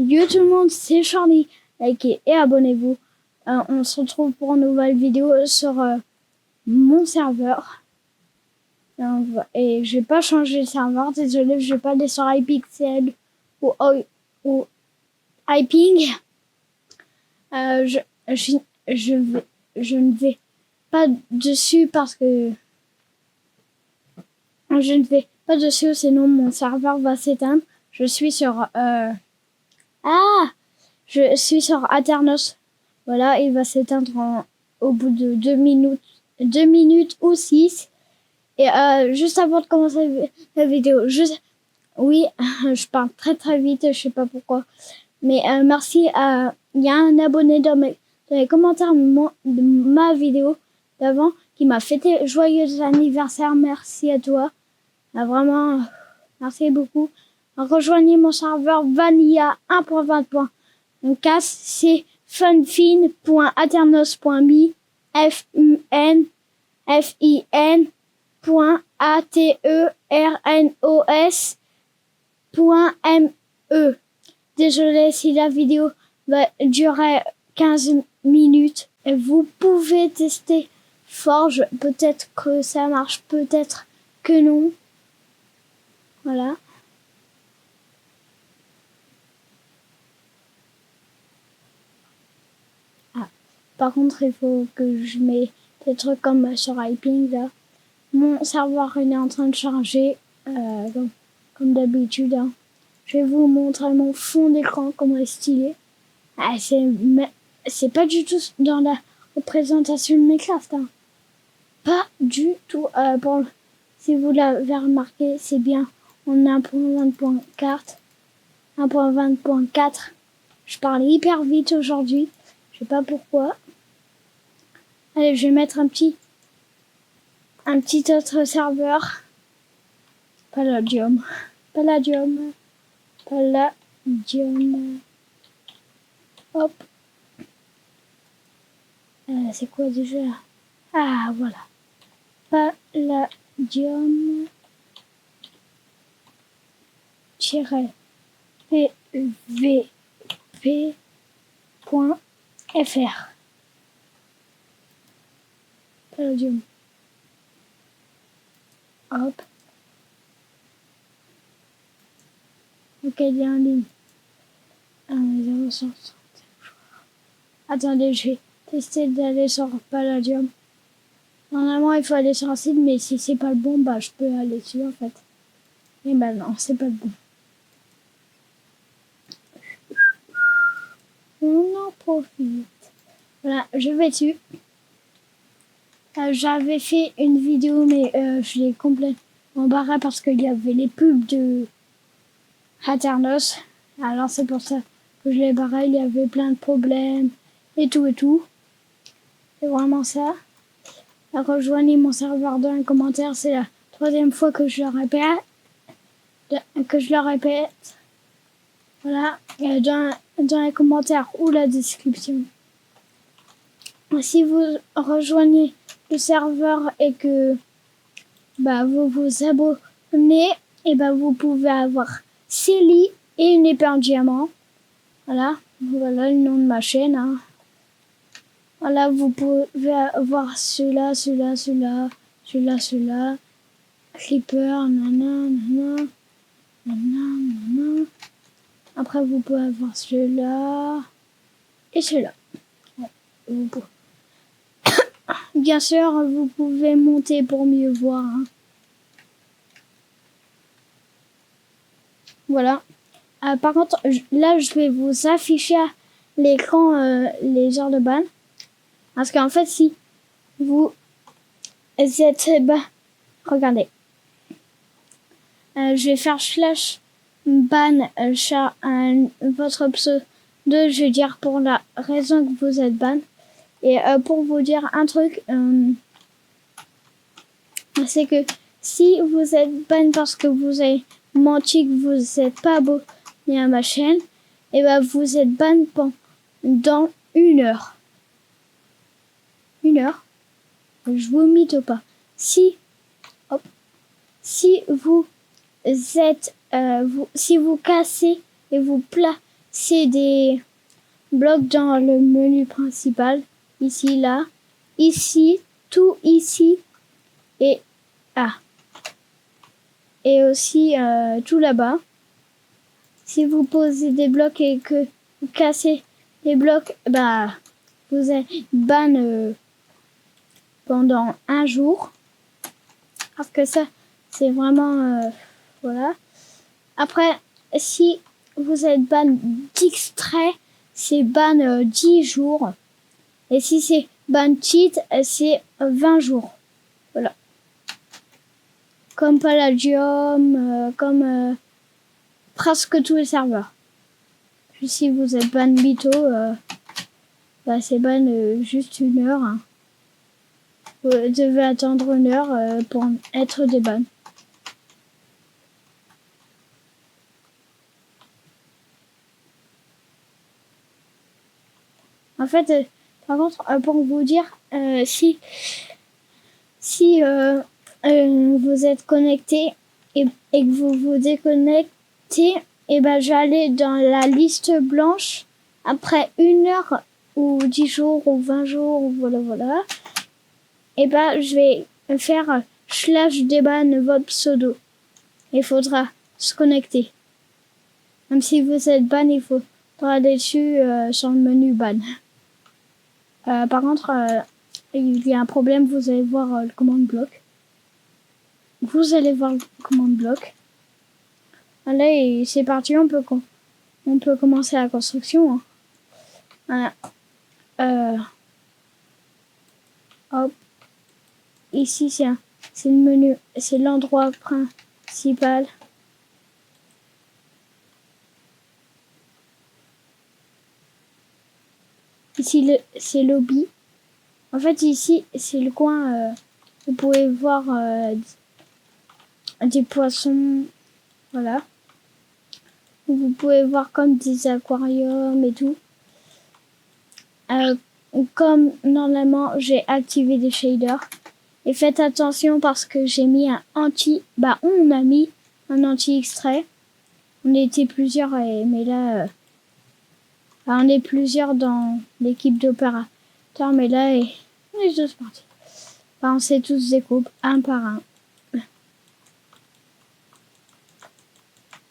Yo tout le monde, c'est Charlie. Likez et abonnez-vous. On se retrouve pour une nouvelle vidéo sur mon serveur. Et je vais pas changer de serveur, désolé, je vais pas aller sur iPixel ou iPing. Je ne vais pas dessus parce que je ne vais pas dessus, sinon mon serveur va s'éteindre. Je suis sur je suis sur Aternos. Voilà, il va s'éteindre au bout de 2 minutes ou 6. Et juste avant de commencer la vidéo, oui, je parle très très vite, je sais pas pourquoi. Mais merci à... Il y a un abonné dans les commentaires de ma vidéo d'avant qui m'a fêté joyeux anniversaire. Merci à toi. Vraiment, merci beaucoup. Rejoignez mon serveur Vanilla 1.20.4, c'est funfin.aternos.me, funfin.aternos.me. Désolé si la vidéo va durer 15 minutes. Vous pouvez tester Forge. Peut-être que ça marche, peut-être que non. Voilà. Par contre, il faut que je mette des trucs comme sur iPing là. Mon serveur il est en train de charger comme d'habitude. Hein. Je vais vous montrer mon fond d'écran, comment il est stylé. C'est pas du tout dans la représentation de Minecraft. Hein. Pas du tout. Si vous l'avez remarqué, c'est bien en 1.20.4. 1.20.4. Je parle hyper vite aujourd'hui. Je sais pas pourquoi. Allez, je vais mettre un petit autre serveur. Palladium. Hop. C'est quoi déjà? Ah, voilà. Palladium. -pvp.fr. Palladium. Hop. Ok, il est en ligne. 060. Attendez, je vais tester d'aller sur Palladium. Normalement, il faut aller sur un site, mais si c'est pas le bon, bah je peux aller dessus en fait. Et bah non, c'est pas le bon. On en profite. Voilà, je vais dessus. J'avais fait une vidéo, mais je l'ai complètement barrée parce qu'il y avait les pubs de Aternos. Alors c'est pour ça que je l'ai barré. Il y avait plein de problèmes et tout. C'est vraiment ça. Rejoignez mon serveur dans les commentaires. C'est la 3e fois que je le répète. Voilà, dans les commentaires ou la description. Si vous rejoignez le serveur et que vous vous abonnez, et vous pouvez avoir Célie et une épée en diamant. Voilà le nom de ma chaîne. Hein. Voilà, vous pouvez avoir celui-là. Creeper, nanana. Après, vous pouvez avoir celui-là et celui-là. Ouais, bien sûr, vous pouvez monter pour mieux voir. Hein. Voilà. Par contre, là, je vais vous afficher à l'écran les heures de ban. Parce qu'en fait, si vous êtes... regardez. Je vais faire slash ban votre pseudo, je veux dire pour la raison que vous êtes ban. Et pour vous dire un truc, c'est que si vous êtes ban parce que vous avez menti, que vous n'êtes pas abonné à ma chaîne, et vous êtes ban pendant 1 heure. 1 heure. Je vous mythe pas. Si vous êtes, si vous cassez et vous placez c'est des blocs dans le menu principal. Ici, là, ici, tout ici et et aussi tout là-bas. Si vous posez des blocs et que vous cassez les blocs, bah vous êtes ban pendant 1 jour. Parce que ça, c'est vraiment voilà. Après, si vous êtes ban d'extrait, c'est ban 10 jours. Et si c'est ban cheat, c'est 20 jours. Voilà. Comme Palladium, comme presque tous les serveurs. Puis si vous êtes ban Bito, bah c'est ban juste 1 heure. Hein. Vous devez attendre 1 heure pour être déban. En fait, par contre, pour vous dire, si vous êtes connecté et que vous vous déconnectez, et ben j'allais dans la liste blanche après 1 heure ou 10 jours ou 20 jours ou voilà. Et ben je vais faire /déban votre pseudo. Il faudra se connecter. Même si vous êtes ban, il faudra aller dessus sur le menu ban. Par contre, il y a un problème, vous allez voir le commande bloc. Vous allez voir le commande bloc. Allez, c'est parti, on peut commencer la construction. Hein. Voilà. Hop. Ici, c'est le menu, c'est l'endroit principal. Ici, c'est lobby. En fait, ici, c'est le coin. Vous pouvez voir des poissons. Voilà. Vous pouvez voir comme des aquariums et tout. Comme normalement, j'ai activé des shaders. Et faites attention parce que j'ai mis on a mis un anti-extrait. On était plusieurs, mais là, on est plusieurs dans l'équipe d'opérateurs, mais là, on est tous partis. On s'est tous découpe un par un.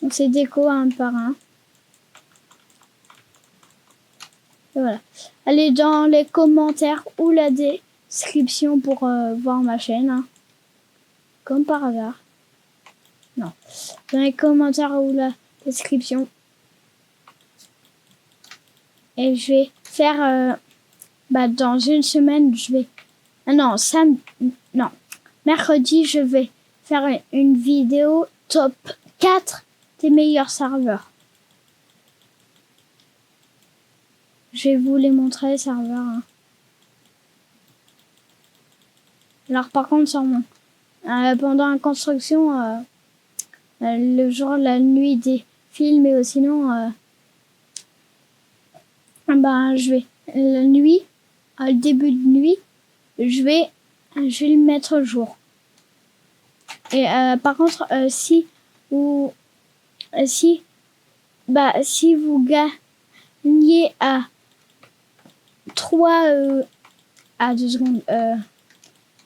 On s'est déco un par un. Et voilà. Allez dans les commentaires ou la description pour voir ma chaîne. Hein. Comme par hasard. Non. Dans les commentaires ou la description. Et je vais faire... dans 1 semaine, je vais... mercredi, je vais faire une vidéo top 4 des meilleurs serveurs. Je vais vous les montrer, les serveurs. Hein. Alors, par contre, sur pendant la construction, le jour, la nuit des films, et sinon, je vais, la nuit, le début de nuit, je vais le mettre jour. Et par contre, si vous gagnez à 3 à 2 secondes,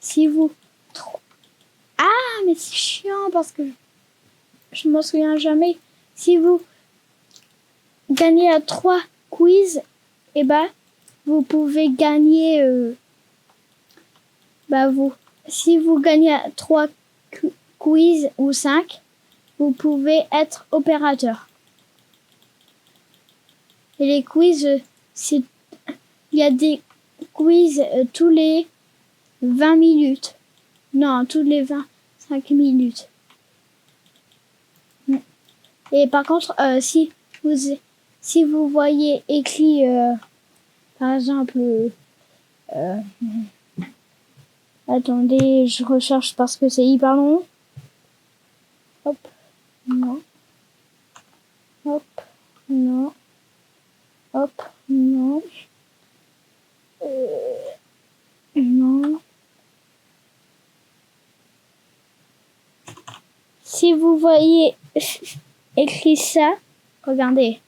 si vous mais c'est chiant parce que je m'en souviens jamais. Si vous gagnez à 3 quiz, vous pouvez gagner si vous gagnez à 3 quiz ou 5, vous pouvez être opérateur. Et les quiz, il y a des quiz tous les 20 minutes. Non, tous les 25 minutes. Et par contre, si vous voyez écrit, par exemple, attendez, je recherche parce que c'est hyper long. Hop, non. Hop, non. Hop, non. Non. Si vous voyez écrit ça, regardez.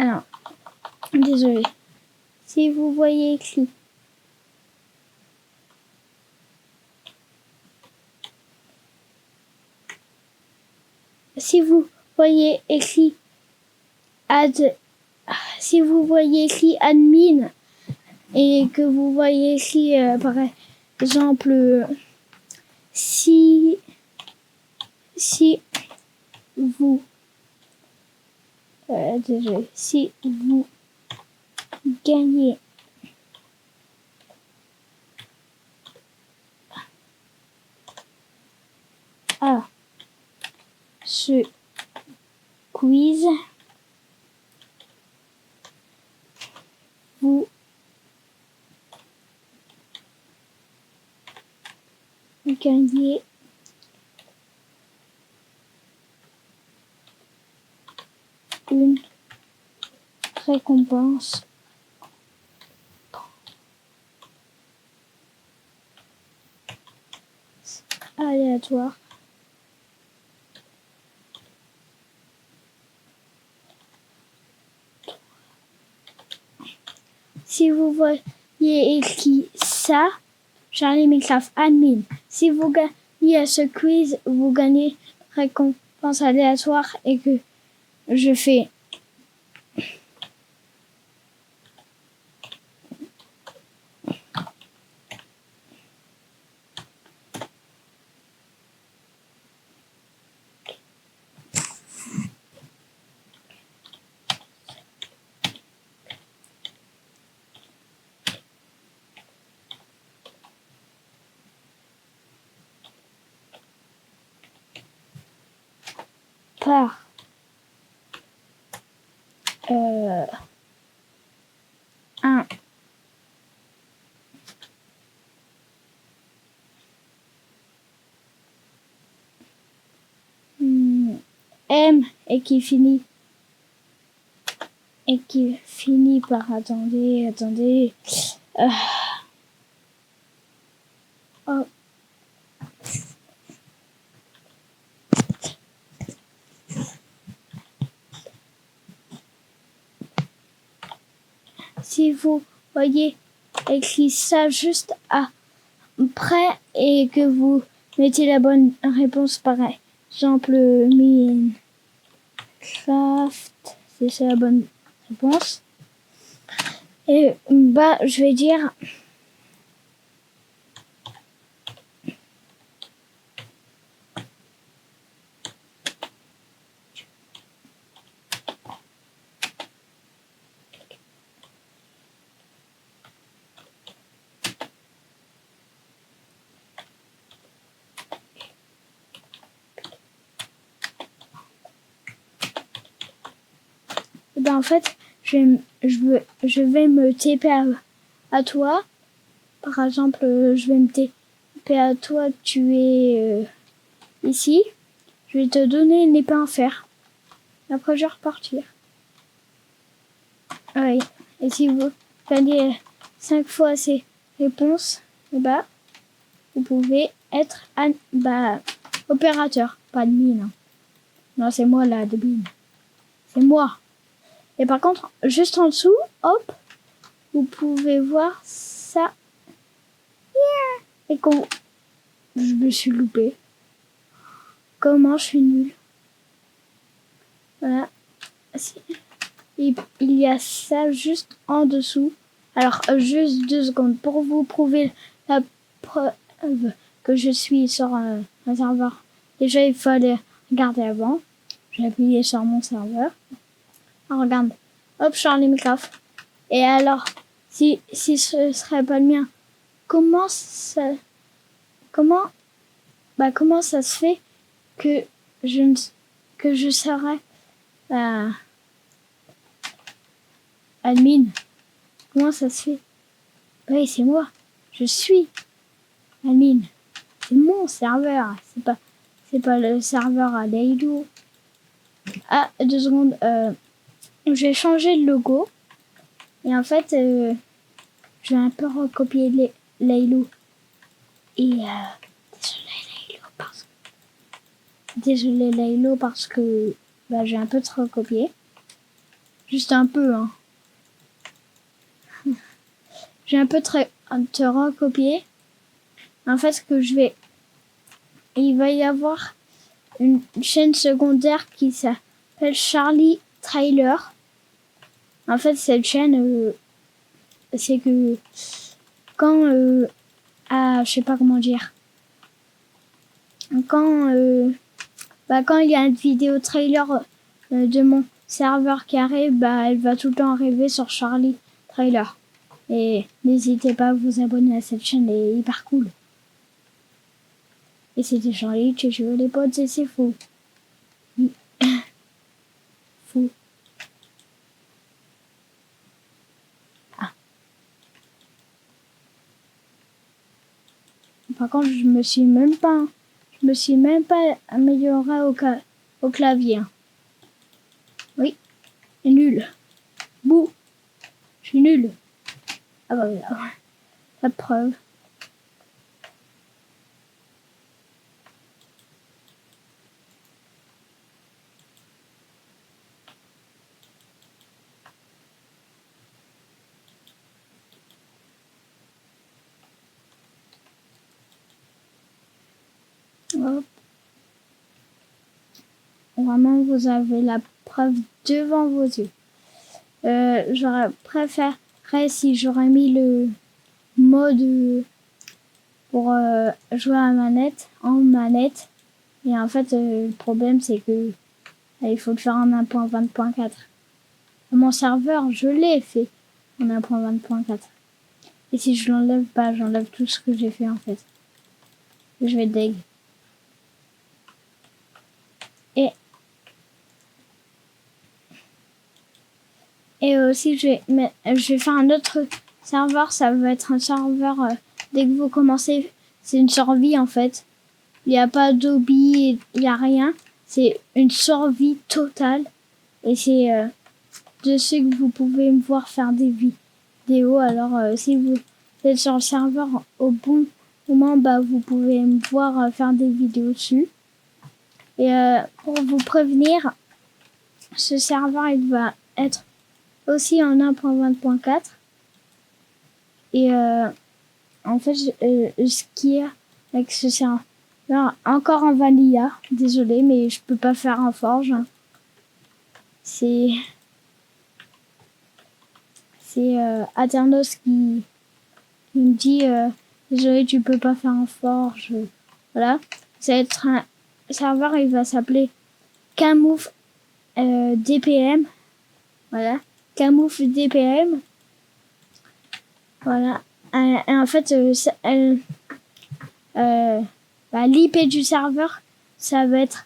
Alors, désolé. Si vous voyez écrit si vous voyez écrit admin et que vous voyez écrit par exemple si vous désolé, si vous gagnez à ce quiz, vous gagnez une récompense aléatoire si vous voyez écrit ça, Charlie Minecraft admin. Si vous gagnez à ce quiz, vous gagnez récompense aléatoire et que je fais par un M et qui finit par attendez oh. Si vous voyez écrit ça juste après et que vous mettez la bonne réponse par exemple Minecraft, c'est ça la bonne réponse. Et je vais dire en fait, je vais me TP à toi. Par exemple, je vais me TP à toi, tu es ici. Je vais te donner une épée en fer. Après, je vais repartir. Oui. Et si vous gagnez 5 fois ces réponses, vous pouvez être opérateur, pas admin. Non, c'est moi l'admin. C'est moi. Et par contre, juste en dessous, hop, vous pouvez voir ça. Et quand je me suis loupée. Comment je suis nulle. Voilà. Il y a ça juste en dessous. Alors, juste 2 secondes pour vous prouver la preuve que je suis sur un serveur. Déjà, il fallait regarder avant. J'ai appuyé sur mon serveur. Alors, regarde. Hop, Charlie Minecraft. Et alors, si ce serait pas le mien, comment ça se fait que je serais admin? Comment ça se fait? Oui, c'est moi. Je suis admin. C'est mon serveur. C'est pas le serveur à Laylo. Ah, 2 secondes. J'ai changé le logo. Et en fait, je vais un peu recopier Laylo. Et désolé Laylo parce que j'ai un peu trop recopié. Juste un peu, hein. J'ai un peu te recopier. En fait, ce que je vais... Il va y avoir une chaîne secondaire qui s'appelle Charlie Trailer. En fait, cette chaîne, c'est que quand... je sais pas comment dire. Quand il y a une vidéo trailer de mon serveur qui arrive, elle va tout le temps arriver sur Charlie Trailer. Et n'hésitez pas à vous abonner à cette chaîne, elle est hyper cool. Et c'était Charlie, tu veux les potes, et c'est faux. Faux. Ah. Par contre, je me suis même pas amélioré au clavier. Oui, nul. Bouh, je suis nul. Ah bah voilà, pas de preuve. Hop. Vraiment, vous avez la preuve devant vos yeux. J'aurais préféré si j'aurais mis le mode pour jouer à en manette. Et en fait, le problème, c'est que il faut le faire en 1.20.4. Mon serveur, je l'ai fait en 1.20.4. Et si je l'enlève pas, j'enlève tout ce que j'ai fait en fait. Je vais deg. Et aussi, je vais faire un autre serveur. Ça va être un serveur, dès que vous commencez, c'est une survie en fait. Il n'y a pas d'hobby, il n'y a rien. C'est une survie totale. Et c'est dessus que vous pouvez me voir faire des vidéos. Alors, si vous êtes sur le serveur au bon moment, vous pouvez me voir faire des vidéos dessus. Et pour vous prévenir, ce serveur, il va être aussi en 1.20.4. Et en fait, ce qu'il y a avec ce serveur, encore en vanilla, désolé, mais je peux pas faire en forge. C'est Aternos qui me dit désolé, tu peux pas faire en forge. Voilà. Ça va être un serveur, il va s'appeler Camouf DPM. Voilà. Camouf DPM. Voilà. Et en fait, l'IP du serveur, ça va être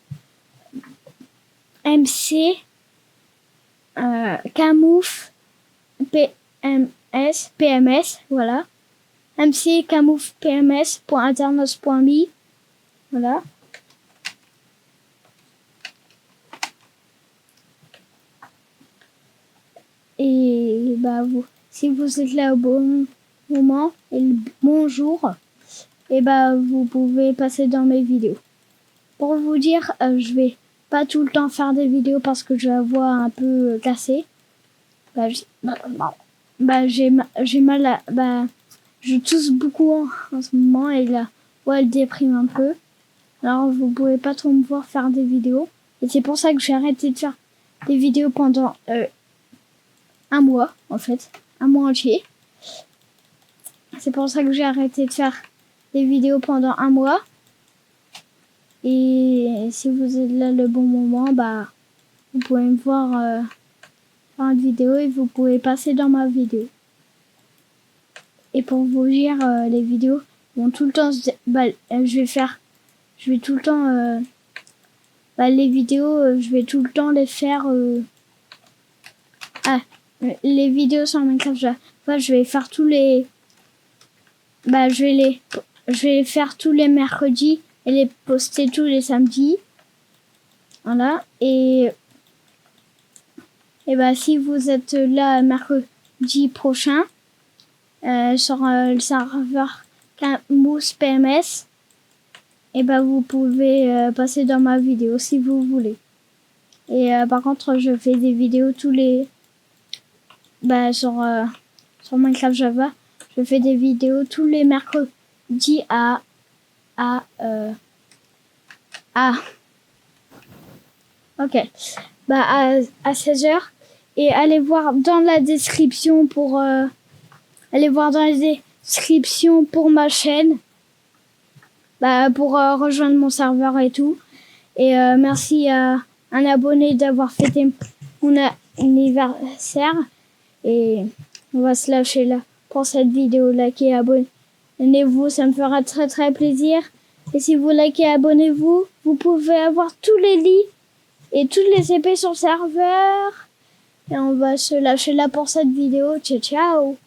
MC Camouf PMS, voilà. MC Camouf PMS.internos.me, voilà. Et si vous êtes là au bon moment et le bonjour, et vous pouvez passer dans mes vidéos. Pour vous dire, je vais pas tout le temps faire des vidéos parce que j'ai la voix un peu cassée. J'ai mal à... je tousse beaucoup en ce moment et la voix elle déprime un peu. Alors vous pouvez pas trop me voir faire des vidéos. Et c'est pour ça que j'ai arrêté de faire des vidéos pendant un mois, en fait. Un mois entier. C'est pour ça que j'ai arrêté de faire des vidéos pendant un mois. Et si vous êtes là le bon moment, vous pouvez me voir faire une vidéo et vous pouvez passer dans ma vidéo. Et pour vous dire, les vidéos vont tout le temps, je vais tout le temps, les vidéos, je vais tout le temps les faire. Les vidéos sur Minecraft, je vais faire tous les, je vais les faire tous les mercredis et les poster tous les samedis. Voilà. Et si vous êtes là mercredi prochain sur le serveur Camouf PMS, vous pouvez passer dans ma vidéo si vous voulez. Et par contre, je fais des vidéos tous les sur Minecraft Java. Je fais des vidéos tous les mercredis à ok, à 16h. Et allez voir dans la description pour ma chaîne, pour rejoindre mon serveur et tout. Et merci à un abonné d'avoir fêté mon anniversaire. Et on va se lâcher là pour cette vidéo. Likez, abonnez-vous, ça me fera très très plaisir. Et si vous likez, abonnez-vous, vous pouvez avoir tous les lits et toutes les épées sur le serveur. Et on va se lâcher là pour cette vidéo. Ciao ciao.